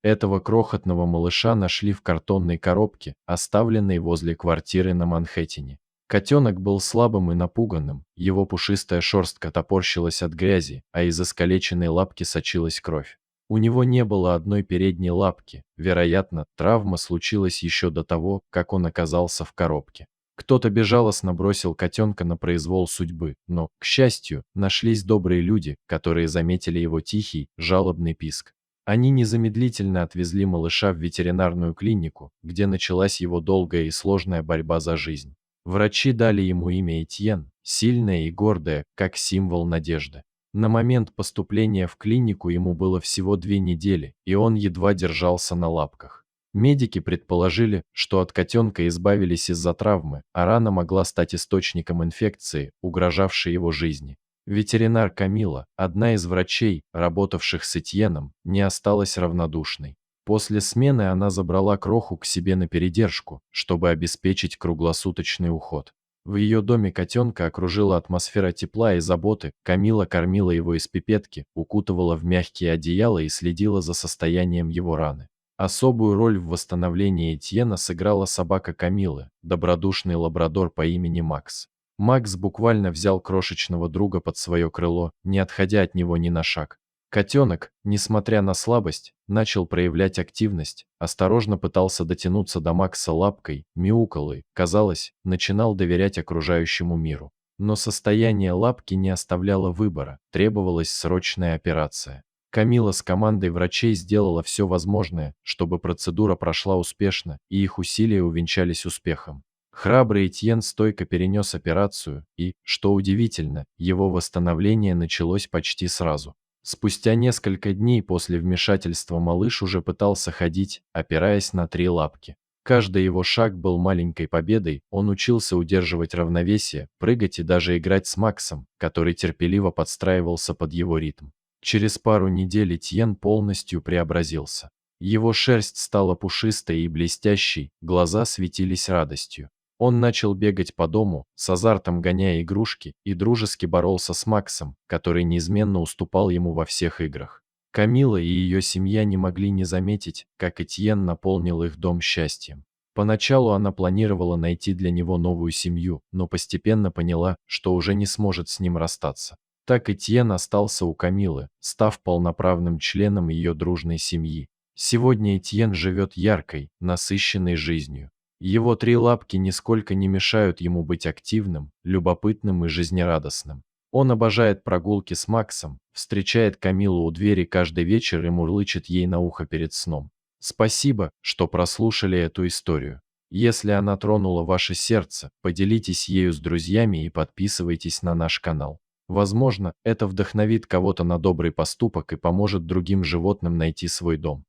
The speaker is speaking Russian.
Этого крохотного малыша нашли в картонной коробке, оставленной возле квартиры на Манхэттене. Котенок был слабым и напуганным, его пушистая шерстка топорщилась от грязи, а из искалеченной лапки сочилась кровь. У него не было одной передней лапки, вероятно, травма случилась еще до того, как он оказался в коробке. Кто-то безжалостно бросил котенка на произвол судьбы, но, к счастью, нашлись добрые люди, которые заметили его тихий, жалобный писк. Они незамедлительно отвезли малыша в ветеринарную клинику, где началась его долгая и сложная борьба за жизнь. Врачи дали ему имя Этьен, сильное и гордое, как символ надежды. На момент поступления в клинику ему было всего 2 недели, и он едва держался на лапках. Медики предположили, что от котенка избавились из-за травмы, а рана могла стать источником инфекции, угрожавшей его жизни. Ветеринар Камила, одна из врачей, работавших с Этьеном, не осталась равнодушной. После смены она забрала кроху к себе на передержку, чтобы обеспечить круглосуточный уход. В ее доме котенка окружила атмосфера тепла и заботы, Камила кормила его из пипетки, укутывала в мягкие одеяла и следила за состоянием его раны. Особую роль в восстановлении Этьена сыграла собака Камилы, добродушный лабрадор по имени Макс. Макс буквально взял крошечного друга под свое крыло, не отходя от него ни на шаг. Котенок, несмотря на слабость, начал проявлять активность, осторожно пытался дотянуться до Макса лапкой, мяукал и, казалось, начинал доверять окружающему миру. Но состояние лапки не оставляло выбора, требовалась срочная операция. Камила с командой врачей сделала все возможное, чтобы процедура прошла успешно, и их усилия увенчались успехом. Храбрый Этьен стойко перенес операцию, и, что удивительно, его восстановление началось почти сразу. Спустя несколько дней после вмешательства малыш уже пытался ходить, опираясь на 3 лапки. Каждый его шаг был маленькой победой, он учился удерживать равновесие, прыгать и даже играть с Максом, который терпеливо подстраивался под его ритм. Через пару недель Этьен полностью преобразился. Его шерсть стала пушистой и блестящей, глаза светились радостью. Он начал бегать по дому, с азартом гоняя игрушки, и дружески боролся с Максом, который неизменно уступал ему во всех играх. Камила и ее семья не могли не заметить, как Этьен наполнил их дом счастьем. Поначалу она планировала найти для него новую семью, но постепенно поняла, что уже не сможет с ним расстаться. Так Этьен остался у Камилы, став полноправным членом ее дружной семьи. Сегодня Этьен живет яркой, насыщенной жизнью. Его 3 лапки нисколько не мешают ему быть активным, любопытным и жизнерадостным. Он обожает прогулки с Максом, встречает Камилу у двери каждый вечер и мурлычет ей на ухо перед сном. Спасибо, что прослушали эту историю. Если она тронула ваше сердце, поделитесь ею с друзьями и подписывайтесь на наш канал. Возможно, это вдохновит кого-то на добрый поступок и поможет другим животным найти свой дом.